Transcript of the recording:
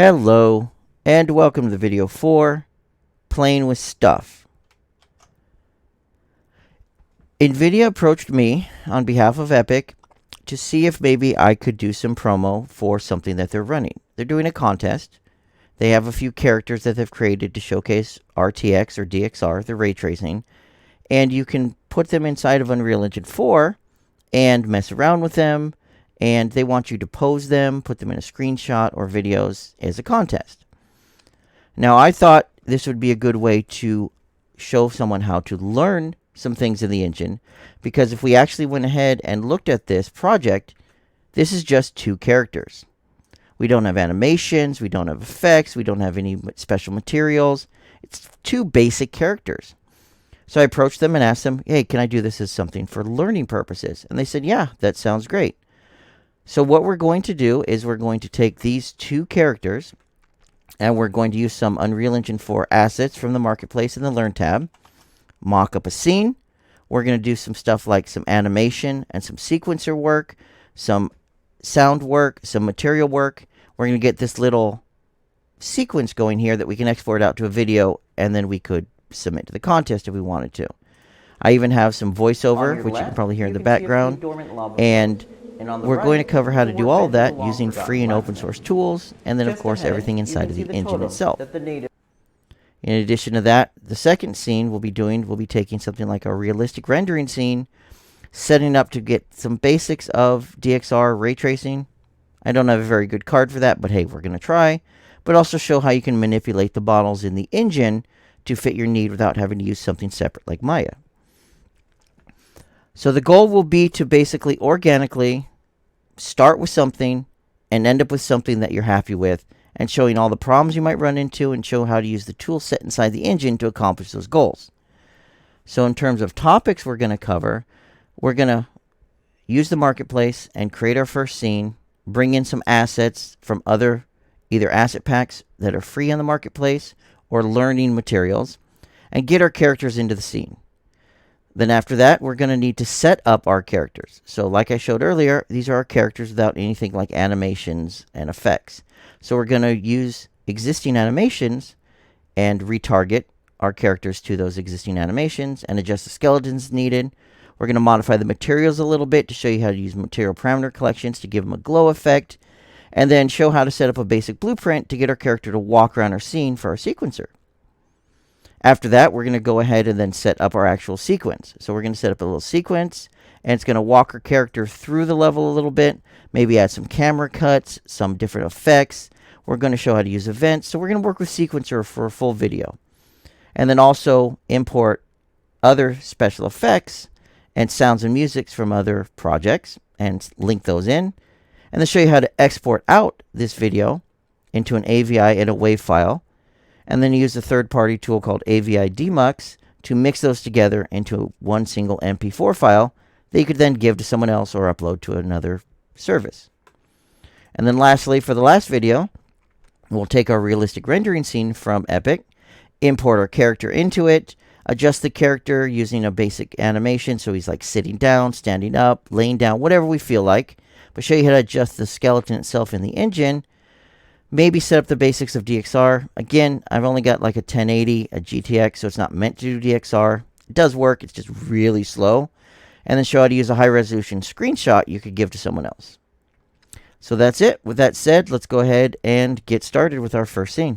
Hello, and welcome to the video 4, Playing with Stuff. Nvidia approached me on behalf of Epic to see if maybe I could do some promo for something that they're running. They're doing a contest. They have a few characters that they've created to showcase RTX or DXR, the ray tracing, and you can put them inside of Unreal Engine 4 and mess around with them. And they want you to pose them, put them in a screenshot or videos as a contest. Now, I thought this would be a good way to show someone how to learn some things in the engine, because if we actually went ahead and looked at this project, this is just 2 characters. We don't have animations, we don't have effects, we don't have any special materials. It's 2 basic characters. So I approached them and asked them, hey, can I do this as something for learning purposes? And they said, yeah, that sounds great. So what we're going to do is we're going to take these 2 characters and we're going to use some Unreal Engine 4 assets from the Marketplace in the Learn tab, mock up a scene. We're going to do some stuff like some animation and some sequencer work, some sound work, some material work. We're going to get this little sequence going here that we can export out to a video, and then we could submit to the contest if we wanted to. I even have some voiceover, which you can probably hear in the background, and we're going to cover how to do all of that using free and open source tools, and then of course everything inside of the engine itself. In addition to that, the second scene we'll be taking something like a realistic rendering scene, setting up to get some basics of DXR ray tracing. I don't have a very good card for that, but hey, we're going to try. But also show how you can manipulate the models in the engine to fit your need without having to use something separate like Maya. So the goal will be to basically organically start with something and end up with something that you're happy with, and showing all the problems you might run into and show how to use the tool set inside the engine to accomplish those goals. So in terms of topics we're going to cover, we're going to use the Marketplace and create our first scene, bring in some assets from other either asset packs that are free on the Marketplace or learning materials, and get our characters into the scene. Then after that, we're going to need to set up our characters. So like I showed earlier, these are our characters without anything like animations and effects. So we're going to use existing animations and retarget our characters to those existing animations and adjust the skeletons needed. We're going to modify the materials a little bit to show you how to use material parameter collections to give them a glow effect, and then show how to set up a basic blueprint to get our character to walk around our scene for our sequencer. After that, we're going to go ahead and then set up our actual sequence. So we're going to set up a little sequence, and it's going to walk our character through the level a little bit, maybe add some camera cuts, some different effects. We're going to show how to use events. So we're going to work with sequencer for a full video. And then also import other special effects and sounds and musics from other projects and link those in. And then show you how to export out this video into an AVI and a WAV file. And then use a third-party tool called AVI Demux to mix those together into one single MP4 file that you could then give to someone else or upload to another service. And then lastly, for the last video, we'll take our realistic rendering scene from Epic, import our character into it, adjust the character using a basic animation, so he's like sitting down, standing up, laying down, whatever we feel like, but show you how to adjust the skeleton itself in the engine. Maybe set up the basics of DXR. Again, I've only got like a 1080, a GTX, so it's not meant to do DXR. It does work, it's just really slow. And then show how to use a high-resolution screenshot you could give to someone else. So that's it. With that said, let's go ahead and get started with our first scene.